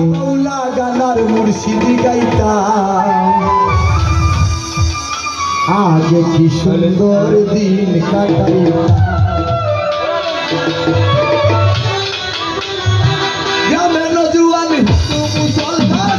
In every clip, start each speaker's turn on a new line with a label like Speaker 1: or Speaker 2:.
Speaker 1: মৌলা গানার মুর্শিদি গাইতাম আগে কি সুন্দর দিন কাটাইতাম গ্রামের নজওয়ান হিন্দু মুসলমান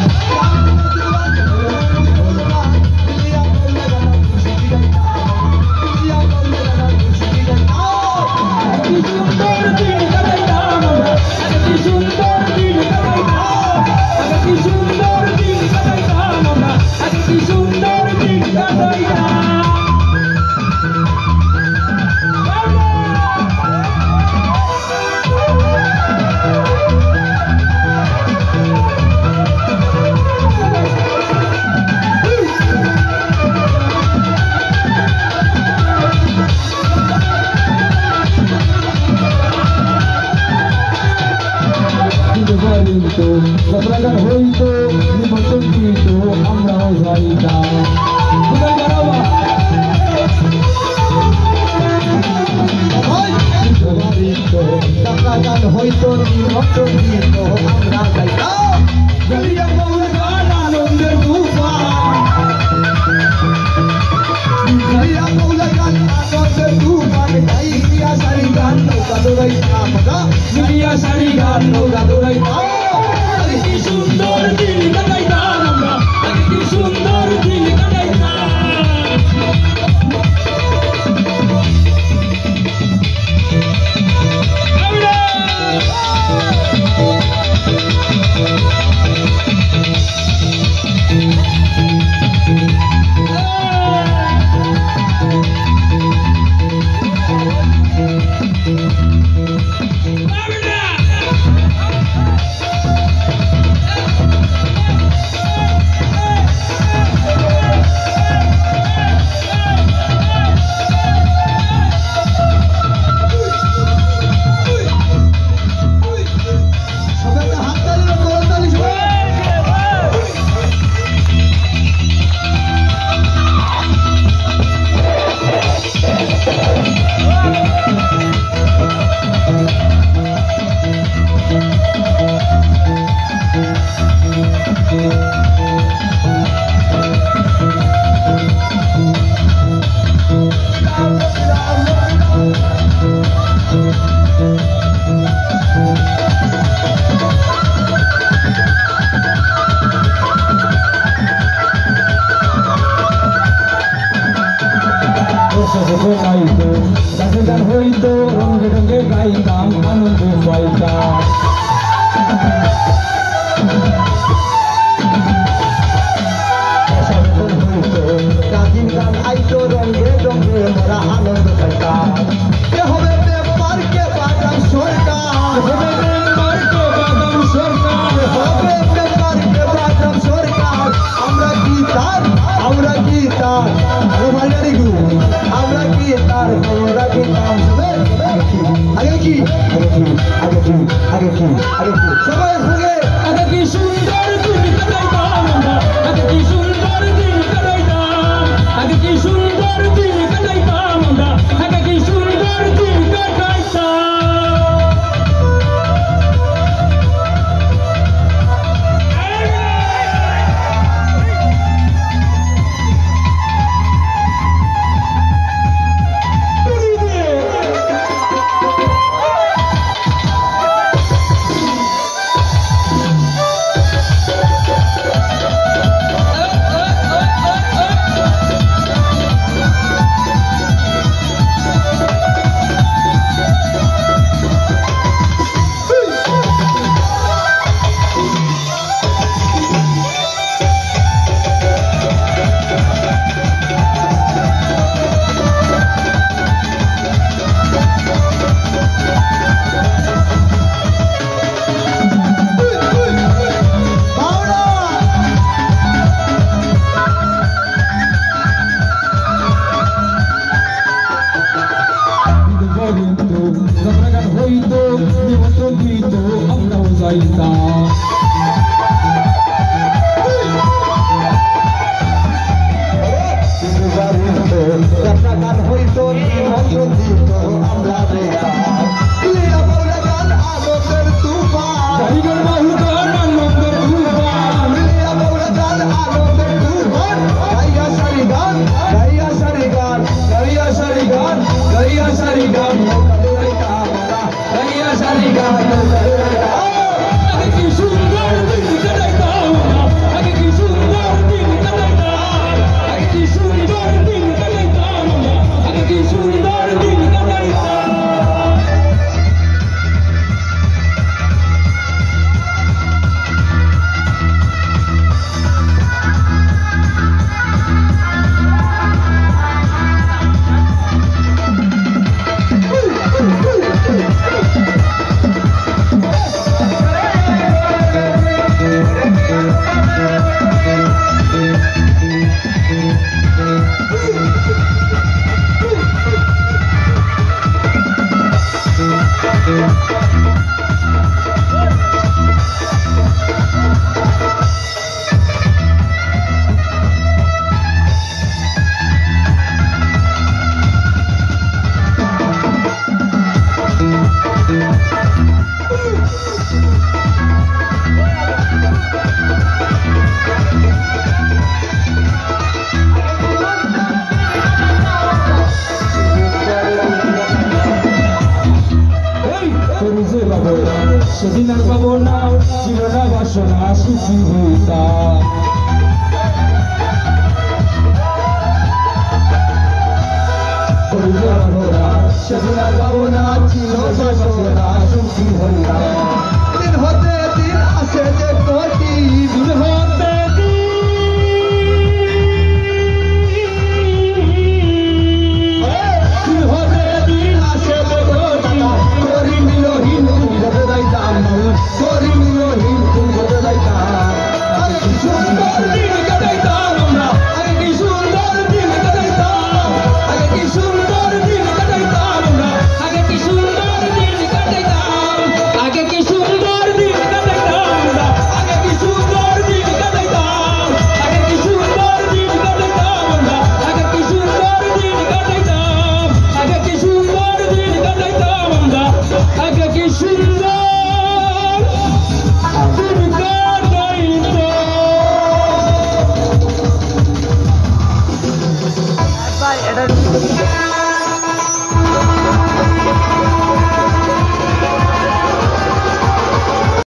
Speaker 2: সবরাগান হইতো নিমন্ত্রণ দিত আমরাও যাইতাম
Speaker 1: সবরাগান হইতো নিমন্ত্রণ দিত আমরা যাইতাম গলিয়া মৌলা গান আনন্দের তুফান গলিয়া মৌলা গান আনন্দের তুফান গাইয়া সারি গান নৌকা দৌড়াইতাম গাইয়া সারি গান নৌকা দৌড়াইতাম
Speaker 2: কি সুন্দর দিন কাটাইতাম আমরা কি সুন্দর দিন কাটাইতাম গান হইতো রঙে রঙে গাইতাম আনন্দ পাইতাম
Speaker 1: গান গান আইতো রঙে রঙে মোরা আনন্দ পাইতাম কে হবে ব্যাপার কে বাদাম সরকার হবে ব্যাপার কে বাদাম সরকার হবে ব্যাপার কে বাদাম সরকার আমরা কি তার রোমানের গু আমরা কি তার মোরা কি নাম হবে আগে কি সবাই সঙ্গে
Speaker 2: আগে কি সুন্দর দিন কাটাইতাম আমরা আগে কি সুন্দর দিন কাটাইতাম আগে কি সুন্দর দিন কাটাইতাম আমরা আগে কি সুন্দর দিন কাটাইতাম
Speaker 1: আমরা
Speaker 2: আগে কি সুন্দর দিন কাটাইতাম আমরা, আগে কি সুন্দর দিন কাটাইতাম, আগে কি সুন্দর দিন কাটাইতাম আমরা, আগে কি সুন্দর দিন কাটাইতাম। সেদিন আর পাবো না চিরনা বাসনা সুখী হইতাম,
Speaker 1: সেদিন আর পাবো না চির বাসনা সুখী হইতাম।